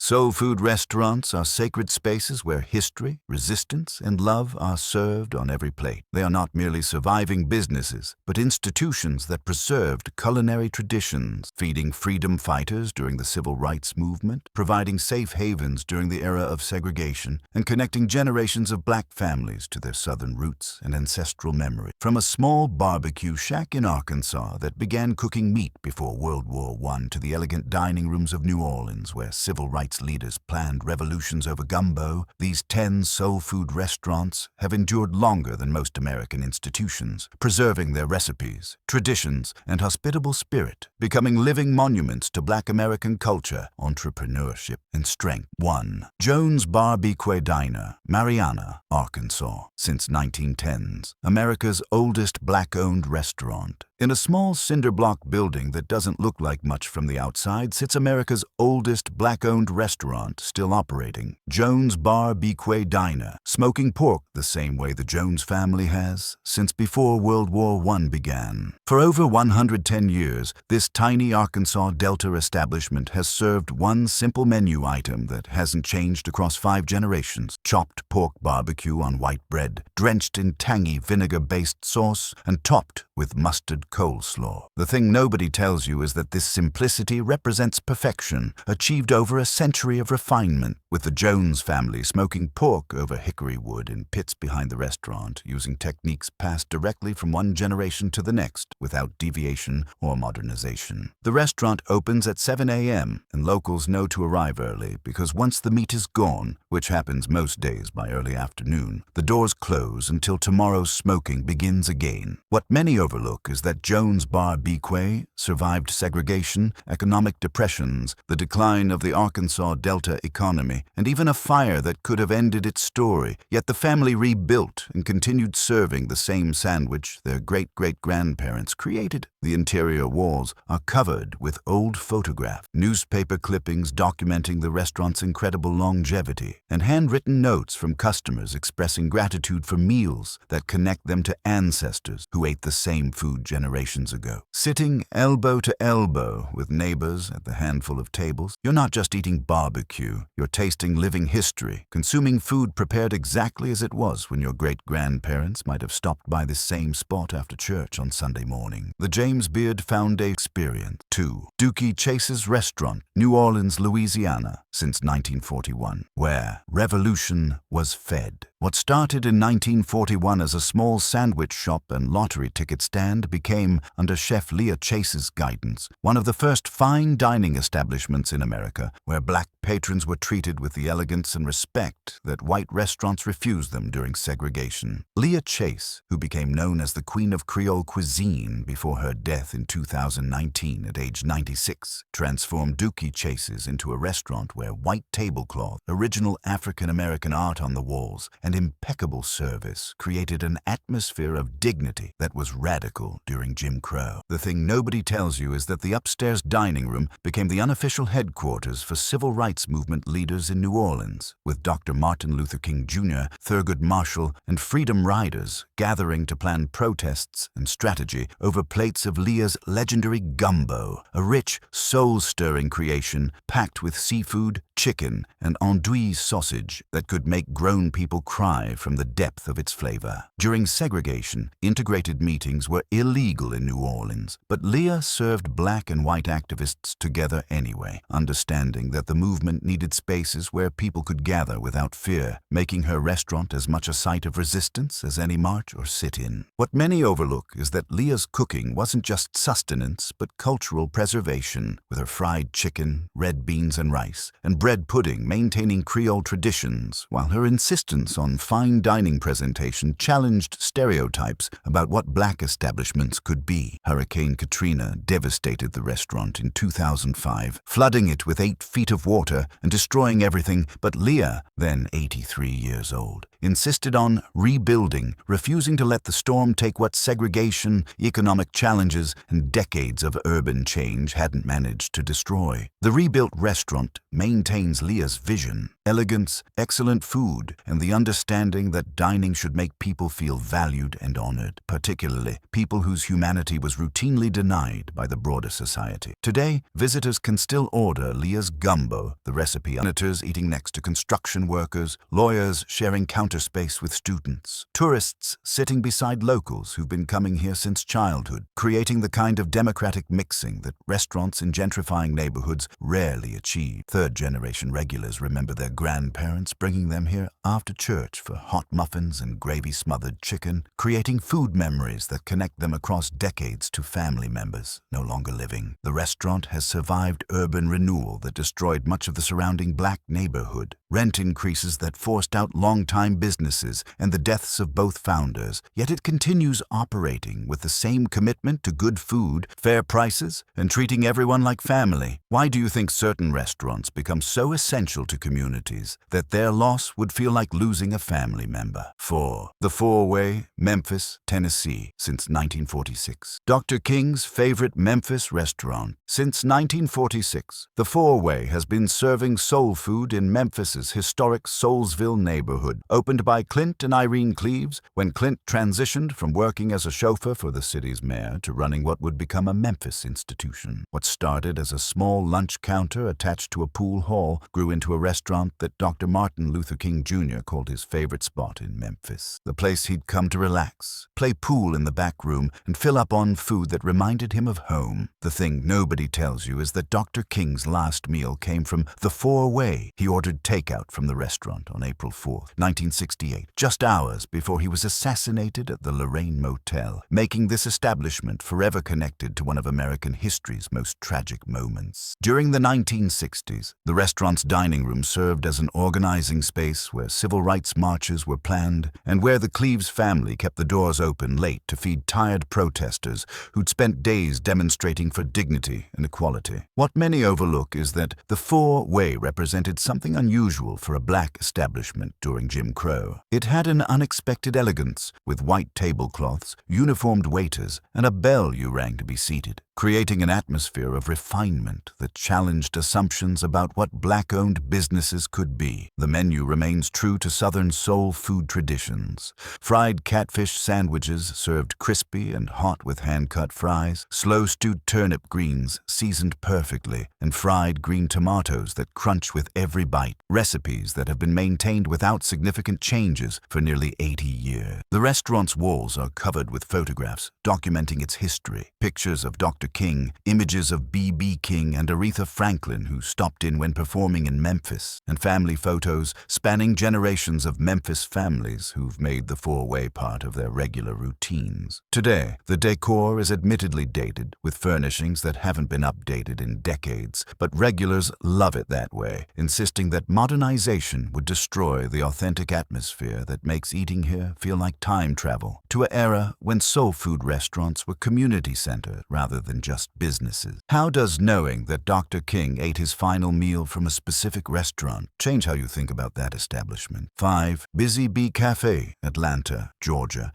Soul food restaurants are sacred spaces where history, resistance, and love are served on every plate. They are not merely surviving businesses, but institutions that preserved culinary traditions, feeding freedom fighters during the civil rights movement, providing safe havens during the era of segregation, and connecting generations of black families to their southern roots and ancestral memory. From a small barbecue shack in Arkansas that began cooking meat before World War I to the elegant dining rooms of New Orleans where civil rights leaders planned revolutions over gumbo, these 10 soul food restaurants have endured longer than most American institutions, preserving their recipes, traditions, and hospitable spirit, becoming living monuments to Black American culture, entrepreneurship, and strength. 1. Jones Barbecue Diner, Marianna, Arkansas. Since 1910s, America's oldest Black-owned restaurant. In a small cinder block building that doesn't look like much from the outside sits America's oldest Black-owned restaurant still operating, Jones Barbecue Diner, smoking pork the same way the Jones family has since before World War I began. For over 110 years, this tiny Arkansas Delta establishment has served one simple menu item that hasn't changed across 5 generations: chopped pork barbecue on white bread, drenched in tangy vinegar-based sauce and topped with mustard coleslaw. The thing nobody tells you is that this simplicity represents perfection, achieved over a century of refinement, with the Jones family smoking pork over hickory wood in pits behind the restaurant, using techniques passed directly from one generation to the next, without deviation or modernization. The restaurant opens at 7 a.m., and locals know to arrive early, because once the meat is gone, which happens most days by early afternoon, the doors close until tomorrow's smoking begins again. What many overlook is that Jones Barbecue survived segregation, economic depressions, the decline of the Arkansas Delta economy, and even a fire that could have ended its story. Yet the family rebuilt and continued serving the same sandwich their great-great-grandparents created. The interior walls are covered with old photographs, newspaper clippings documenting the restaurant's incredible longevity, and handwritten notes from customers expressing gratitude for meals that connect them to ancestors who ate the same food generations ago. Sitting elbow to elbow with neighbors at the handful of tables, you're not just eating barbecue, you're tasting living history, consuming food prepared exactly as it was when your great-grandparents might have stopped by this same spot after church on Sunday morning. The James Beard Foundation Experience. 2. Dooky Chase's Restaurant, New Orleans, Louisiana, since 1941, where revolution was fed. What started in 1941 as a small sandwich shop and lottery ticket stand became, under Chef Leah Chase's guidance, one of the first fine dining establishments in America, where black patrons were treated with the elegance and respect that white restaurants refused them during segregation. Leah Chase, who became known as the Queen of Creole Cuisine before her death in 2019 at age 96, transformed Dooky Chase's into a restaurant where white tablecloth, original African-American art on the walls, and impeccable service created an atmosphere of dignity that was radical during Jim Crow. The thing nobody tells you is that the upstairs dining room became the unofficial headquarters for civil rights movement leaders in New Orleans, with Dr. Martin Luther King Jr., Thurgood Marshall, and Freedom Riders gathering to plan protests and strategy over plates of Leah's legendary gumbo, a rich, soul-stirring creation packed with seafood, chicken, and andouille sausage that could make grown people cry from the depth of its flavor. During segregation, integrated meetings were illegal in New Orleans, but Leah served black and white activists together anyway, understanding that the movement needed spaces where people could gather without fear, making her restaurant as much a site of resistance as any march or sit-in. What many overlook is that Leah's cooking wasn't just sustenance, but cultural preservation, with her fried chicken, red beans and rice, and bread pudding maintaining Creole traditions, while her insistence on fine dining presentation challenged stereotypes about what black establishments could be. Hurricane Katrina devastated the restaurant in 2005, flooding it with 8 feet of water and destroying everything, but Leah, then 83 years old, insisted on rebuilding, refusing to let the storm take what segregation, economic challenges, and decades of urban change hadn't managed to destroy. The rebuilt restaurant maintains Leah's vision, elegance, excellent food, and the understanding that dining should make people feel valued and honored, particularly people whose humanity was routinely denied by the broader society. Today, visitors can still order Leah's gumbo, the recipe, senators eating next to construction workers, lawyers sharing counter space with students, tourists sitting beside locals who've been coming here since childhood, creating the kind of democratic mixing that restaurants in gentrifying neighborhoods rarely achieve. Third-generation regulars remember their grandparents bringing them here after church for hot muffins and gravy-smothered chicken, creating food memories that connect them across decades to family members no longer living. The restaurant has survived urban renewal that destroyed much of the surrounding black neighborhood, rent increases that forced out long-time businesses, and the deaths of both founders, yet it continues operating with the same commitment to good food, fair prices, and treating everyone like family. Why do you think certain restaurants become so essential to communities that their loss would feel like losing a family member? 4. The Four-Way, Memphis, Tennessee, since 1946. Dr. King's favorite Memphis restaurant. Since 1946, the Four-Way has been serving soul food in Memphis's historic Soulsville neighborhood. Opened by Clint and Irene Cleaves when Clint transitioned from working as a chauffeur for the city's mayor to running what would become a Memphis institution. What started as a small lunch counter attached to a pool hall grew into a restaurant that Dr. Martin Luther King Jr. called his favorite spot in Memphis. The place he'd come to relax, play pool in the back room, and fill up on food that reminded him of home. The thing nobody tells you is that Dr. King's last meal came from the Four-Way. He ordered takeout from the restaurant on April 4, 1968, just hours before he was assassinated at the Lorraine Motel, making this establishment forever connected to one of American history's most tragic moments. During the 1960s, the restaurant's dining room served as an organizing space where civil rights marches were planned and where the Cleaves family kept the doors open late to feed tired protesters who'd spent days demonstrating for dignity and equality. What many overlook is that the Four-Way represented something unusual for a black establishment during Jim Crow. It had an unexpected elegance, with white tablecloths, uniformed waiters, and a bell you rang to be seated, creating an atmosphere of refinement that challenged assumptions about what black-owned businesses could be. The menu remains true to Southern soul food traditions. Fried catfish sandwiches served crispy and hot with hand-cut fries, slow-stewed turnip greens seasoned perfectly, and fried green tomatoes that crunch with every bite, recipes that have been maintained without significant changes for nearly 80 years. The restaurant's walls are covered with photographs documenting its history, pictures of Dr. King, images of B.B. King and Aretha Franklin, who stopped in when performing in Memphis, and family photos spanning generations of Memphis families who've made the Four-Way part of their regular routines. Today, the decor is admittedly dated, with furnishings that haven't been updated in decades, but regulars love it that way, insisting that modernization would destroy the authentic atmosphere that makes eating here feel like time travel to an era when soul food restaurants were community-centered rather than just businesses. How does knowing that Dr. King ate his final meal from a specific restaurant change how you think about that establishment? 5. Busy Bee Cafe, Atlanta, Georgia,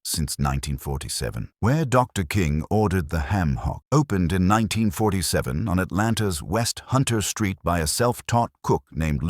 since 1947, where Dr. King ordered the ham hock. Opened in 1947 on Atlanta's West Hunter Street by a self-taught cook named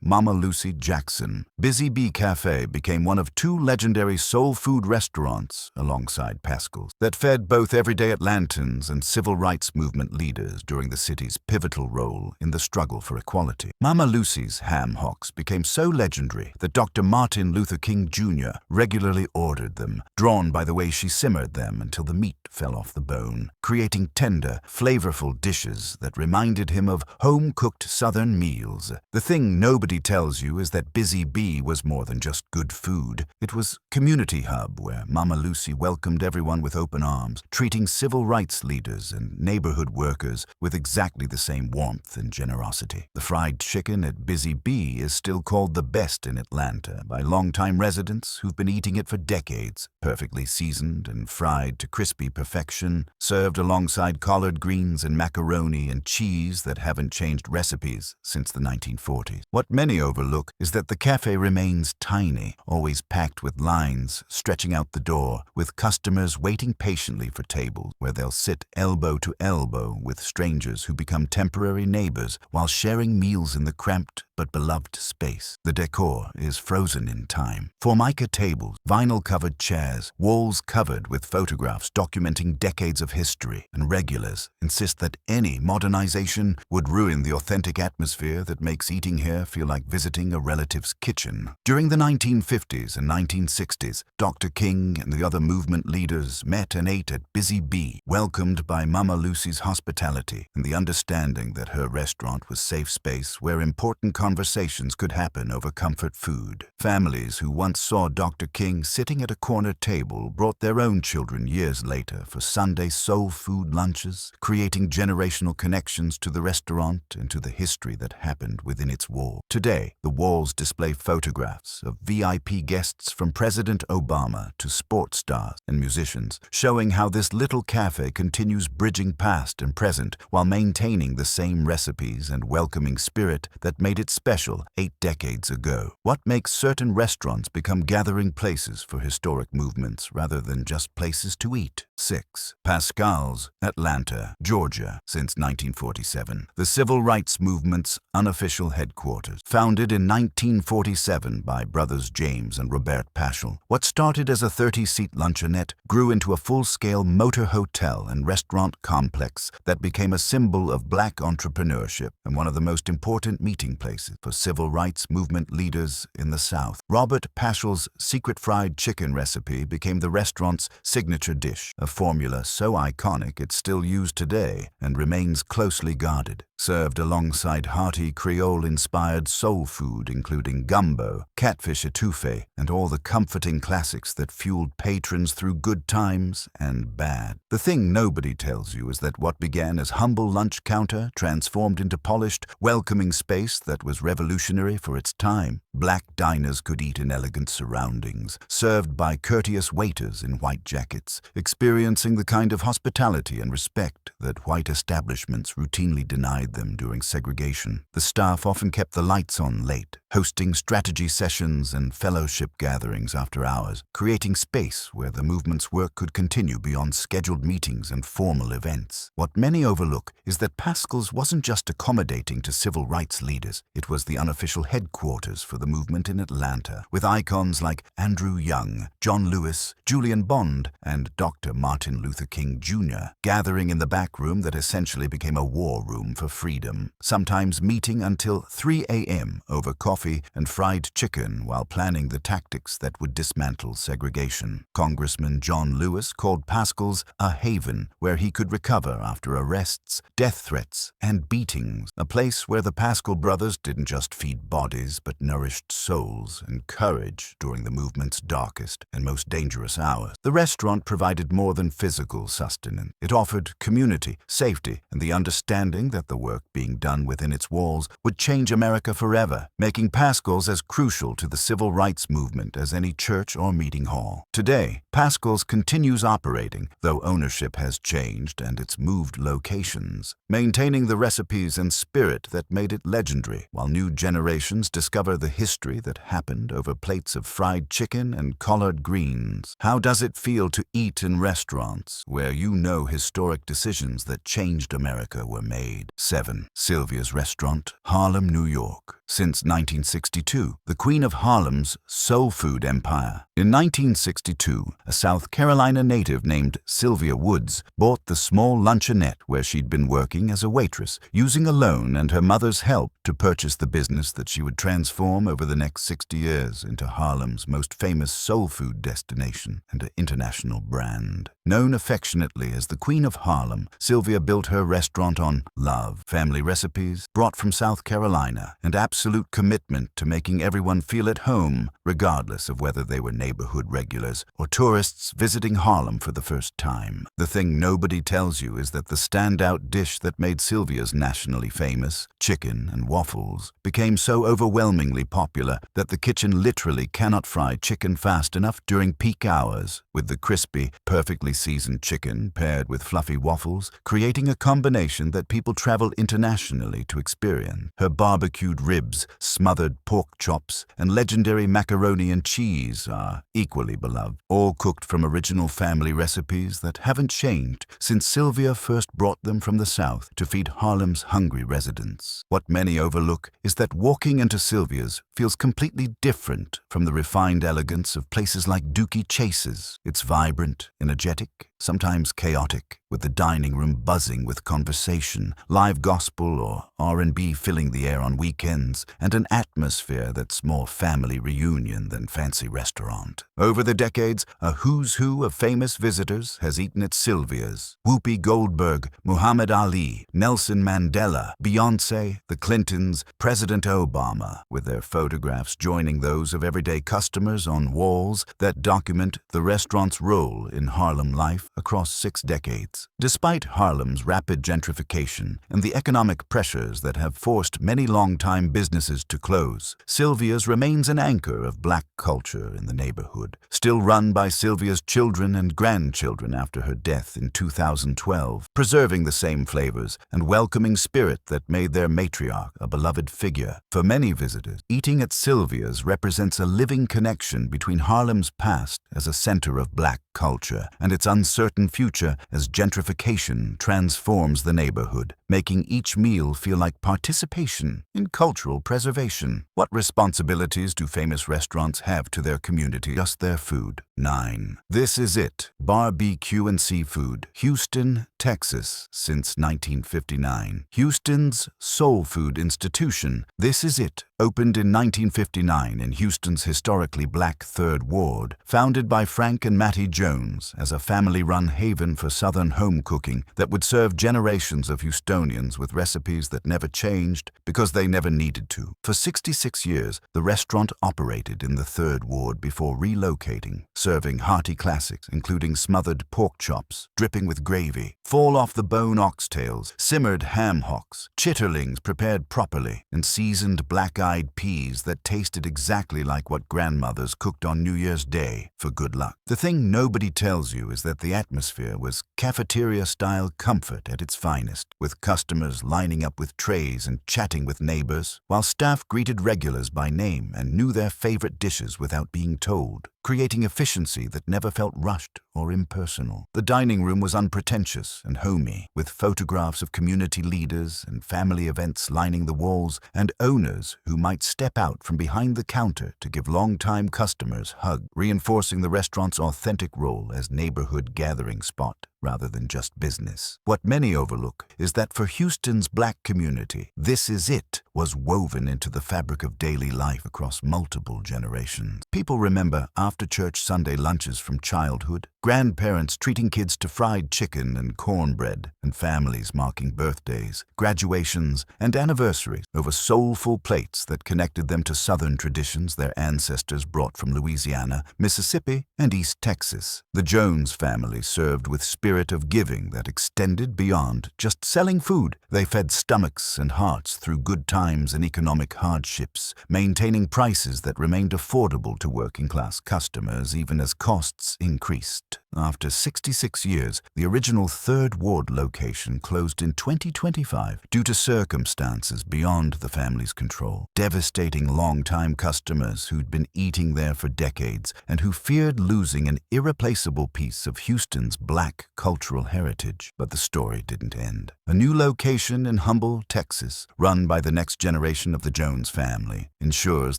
Mama Lucy Jackson, Busy Bee Cafe became one of two legendary soul food restaurants, alongside Paschal's, that fed both everyday Atlantans and civil rights movement leaders during the city's pivotal role in the struggle for equality. Mama Lucy's ham hocks became so legendary that Dr. Martin Luther King Jr. regularly ordered them, drawn by the way she simmered them until the meat fell off the bone, creating tender, flavorful dishes that reminded him of home-cooked Southern meals. The thing nobody tells you is that Busy Bee was more than just good food. It was community hub where Mama Lucy welcomed everyone with open arms, treating civil rights leaders and neighborhood workers with exactly the same warmth and generosity. The fried chicken at Busy Bee is still called the best in Atlanta by longtime residents who've been eating it for decades, perfectly seasoned and fried to crispy perfection, served alongside collard greens and macaroni and cheese that haven't changed recipes since the 1940s. What many overlook is that the cafe remains tiny, always packed with lines stretching out the door, with customers waiting patiently for tables where they'll sit elbow to elbow with strangers who become temporary neighbors while sharing meals in the cramped, but beloved space. The decor is frozen in time. Formica tables, vinyl-covered chairs, walls covered with photographs documenting decades of history, and regulars insist that any modernization would ruin the authentic atmosphere that makes eating here feel like visiting a relative's kitchen. During the 1950s and 1960s, Dr. King and the other movement leaders met and ate at Busy Bee, welcomed by Mama Lucy's hospitality and the understanding that her restaurant was safe space where important conversations could happen over comfort food. Families who once saw Dr. King sitting at a corner table brought their own children years later for Sunday soul food lunches, creating generational connections to the restaurant and to the history that happened within its walls. Today, the walls display photographs of VIP guests from President Obama to sports stars and musicians, showing how this little cafe continues bridging past and present while maintaining the same recipes and welcoming spirit that made it special 8 decades ago. What makes certain restaurants become gathering places for historic movements rather than just places to eat? 6. Paschal's, Atlanta, Georgia, since 1947. The civil rights movement's unofficial headquarters. Founded in 1947 by brothers James and Robert Paschal, what started as a 30-seat luncheonette grew into a full-scale motor hotel and restaurant complex that became a symbol of black entrepreneurship and one of the most important meeting places for civil rights movement leaders in the South. Robert Paschal's secret fried chicken recipe became the restaurant's signature dish, a formula so iconic it's still used today and remains closely guarded. Served alongside hearty Creole-inspired soul food including gumbo, catfish etouffee, and all the comforting classics that fueled patrons through good times and bad. The thing nobody tells you is that what began as humble lunch counter transformed into polished, welcoming space that was revolutionary for its time. Black diners could eat in elegant surroundings, served by courteous waiters in white jackets, experiencing the kind of hospitality and respect that white establishments routinely denied them during segregation. The staff often kept the lights on late, hosting strategy sessions and fellowship gatherings after hours, creating space where the movement's work could continue beyond scheduled meetings and formal events. What many overlook is that Paschal's wasn't just accommodating to civil rights leaders, it was the unofficial headquarters for the movement in Atlanta, with icons like Andrew Young, John Lewis, Julian Bond, and Dr. Martin Luther King Jr. gathering in the back room that essentially became a war room for freedom, sometimes meeting until 3 a.m. over coffee and fried chicken while planning the tactics that would dismantle segregation. Congressman John Lewis called Paschal's a haven where he could recover after arrests, death threats, and beatings, a place where the Paschal brothers didn't just feed bodies but nourished souls and courage during the movement's darkest and most dangerous hours. The restaurant provided more than physical sustenance. It offered community, safety, and the understanding that the work being done within its walls would change America forever, making Paschal's as crucial to the civil rights movement as any church or meeting hall. Today, Paschal's continues operating, though ownership has changed and it's moved locations, maintaining the recipes and spirit that made it legendary, while new generations discover the history that happened over plates of fried chicken and collard greens. How does it feel to eat in restaurants where you know historic decisions that changed America were made? 7. Sylvia's Restaurant, Harlem, New York. Since 1962, the Queen of Harlem's soul food empire. In 1962, a South Carolina native named Sylvia Woods bought the small luncheonette where she'd been working as a waitress, using a loan and her mother's help to purchase the business that she would transform over the next 60 years into Harlem's most famous soul food destination and an international brand. Known affectionately as the Queen of Harlem, Sylvia built her restaurant on love, family recipes brought from South Carolina, and absolute commitment to making everyone feel at home, regardless of whether they were neighborhood regulars or tourists visiting Harlem for the first time. The thing nobody tells you is that the standout dish that made Sylvia's nationally famous, chicken and waffles, became so overwhelmingly popular that the kitchen literally cannot fry chicken fast enough during peak hours, with the crispy, perfectly seasoned chicken paired with fluffy waffles, creating a combination that people travel internationally to experience. Her barbecued ribs ribs, smothered pork chops, and legendary macaroni and cheese are equally beloved, all cooked from original family recipes that haven't changed since Sylvia first brought them from the South to feed Harlem's hungry residents. What many overlook is that walking into Sylvia's feels completely different from the refined elegance of places like Dooky Chase's. It's vibrant, energetic, sometimes chaotic, with the dining room buzzing with conversation, live gospel or R&B filling the air on weekends, and an atmosphere that's more family reunion than fancy restaurant. Over the decades, a who's who of famous visitors has eaten at Sylvia's. Whoopi Goldberg, Muhammad Ali, Nelson Mandela, Beyoncé, the Clintons, President Obama, with their photographs joining those of everyday customers on walls that document the restaurant's role in Harlem life across 6 decades. Despite Harlem's rapid gentrification and the economic pressures that have forced many long-time businesses to close, Sylvia's remains an anchor of black culture in the neighborhood, still run by Sylvia's children and grandchildren after her death in 2012, preserving the same flavors and welcoming spirit that made their matriarch a beloved figure. For many visitors, eating at Sylvia's represents a living connection between Harlem's past as a center of black culture and its uncertain future as gentrification transforms the neighborhood, making each meal feel like participation in cultural preservation. What responsibilities do famous restaurants have to their community? Just their food. 9. This is it. Barbecue and Seafood. Houston, Texas, since 1959. Houston's soul food institution, This Is It, opened in 1959 in Houston's historically black Third Ward, founded by Frank and Mattie Jones as a family-run haven for Southern home cooking that would serve generations of Houstonians with recipes that never changed because they never needed to. For 66 years, the restaurant operated in the Third Ward before relocating, serving hearty classics including smothered pork chops, dripping with gravy, fall-off-the-bone oxtails, simmered ham hocks, chitterlings prepared properly, and seasoned black-eyed peas that tasted exactly like what grandmothers cooked on New Year's Day for good luck. The thing nobody tells you is that the atmosphere was cafeteria-style comfort at its finest, with customers lining up with trays and chatting with neighbors, while staff greeted regulars by name and knew their favorite dishes without being told, creating efficiency that never felt rushed or impersonal. The dining room was unpretentious and homey, with photographs of community leaders and family events lining the walls, and owners who might step out from behind the counter to give longtime customers hugs, reinforcing the restaurant's authentic role as neighborhood gathering spot rather than just business. What many overlook is that for Houston's black community, This Is It was woven into the fabric of daily life across multiple generations. People remember after-church Sunday lunches from childhood, grandparents treating kids to fried chicken and cornbread, and families marking birthdays, graduations, and anniversaries over soulful plates that connected them to Southern traditions their ancestors brought from Louisiana, Mississippi, and East Texas. The Jones family served with spirit of giving that extended beyond just selling food. They fed stomachs and hearts through good times and economic hardships, maintaining prices that remained affordable to working-class customers even as costs increased. After 66 years, the original Third Ward location closed in 2025 due to circumstances beyond the family's control, devastating long-time customers who'd been eating there for decades and who feared losing an irreplaceable piece of Houston's black cultural heritage. But the story didn't end. A new location in Humble, Texas, run by the next generation of the Jones family, ensures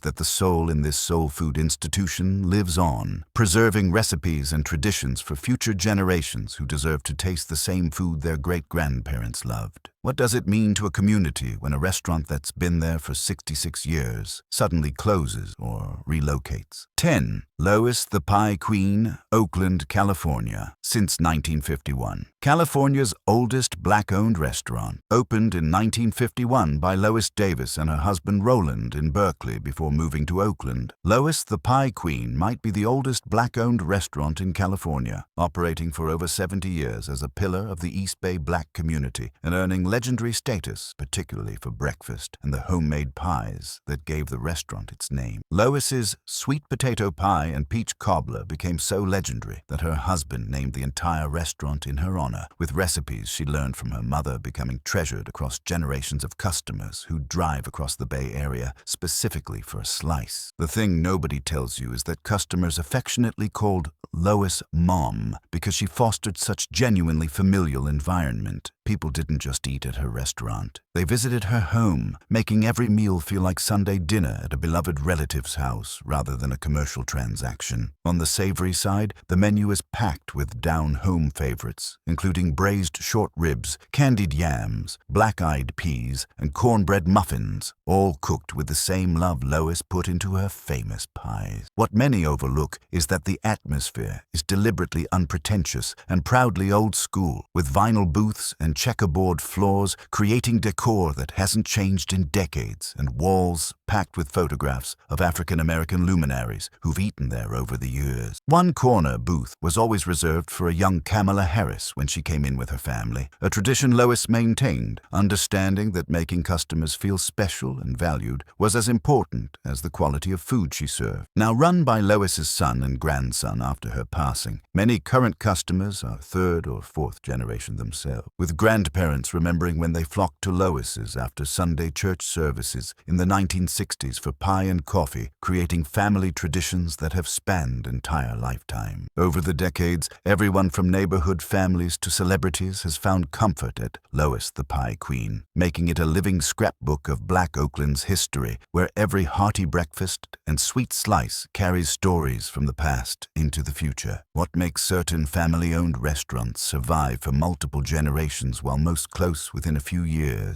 that the soul in this soul food institution lives on, preserving recipes and traditions for future generations who deserve to taste the same food their great-grandparents loved. What does it mean to a community when a restaurant that's been there for 66 years suddenly closes or relocates? 10. Lois the Pie Queen, Oakland, California, since 1951. California's oldest black-owned restaurant, opened in 1951 by Lois Davis and her husband Roland in Berkeley before moving to Oakland. Lois the Pie Queen might be the oldest black-owned restaurant in California, operating for over 70 years as a pillar of the East Bay black community and earning legendary status, particularly for breakfast and the homemade pies that gave the restaurant its name. Lois's sweet potato pie and peach cobbler became so legendary that her husband named the entire restaurant in her honor, with recipes she learned from her mother becoming treasured across generations of customers who drive across the Bay Area specifically for a slice. The thing nobody tells you is that customers affectionately called Lois Mom because she fostered such genuinely familial environment. People didn't just eat at her restaurant. They visited her home, making every meal feel like Sunday dinner at a beloved relative's house rather than a commercial transaction. On the savory side, the menu is packed with down-home favorites, including braised short ribs, candied yams, black-eyed peas, and cornbread muffins, all cooked with the same love Lois put into her famous pies. What many overlook is that the atmosphere is deliberately unpretentious and proudly old school, with vinyl booths and checkerboard floors creating decor that hasn't changed in decades, and walls packed with photographs of African-American luminaries who've eaten there over the years. One corner booth was always reserved for a young Kamala Harris when she came in with her family, a tradition Lois maintained, understanding that making customers feel special and valued was as important as the quality of food she served. Now run by Lois's son and grandson after her passing, many current customers are third or fourth generation themselves, with grandparents remembering when they flocked to Lois's after Sunday church services in the 1960s for pie and coffee, creating family traditions that have spanned entire lifetime. Over the decades, everyone from neighborhood families to celebrities has found comfort at Lois the Pie Queen, making it a living scrapbook of Black Oakland's history, where every hearty breakfast and sweet slice carries stories from the past into the future. What makes certain family-owned restaurants survive for multiple generations while most close within a few years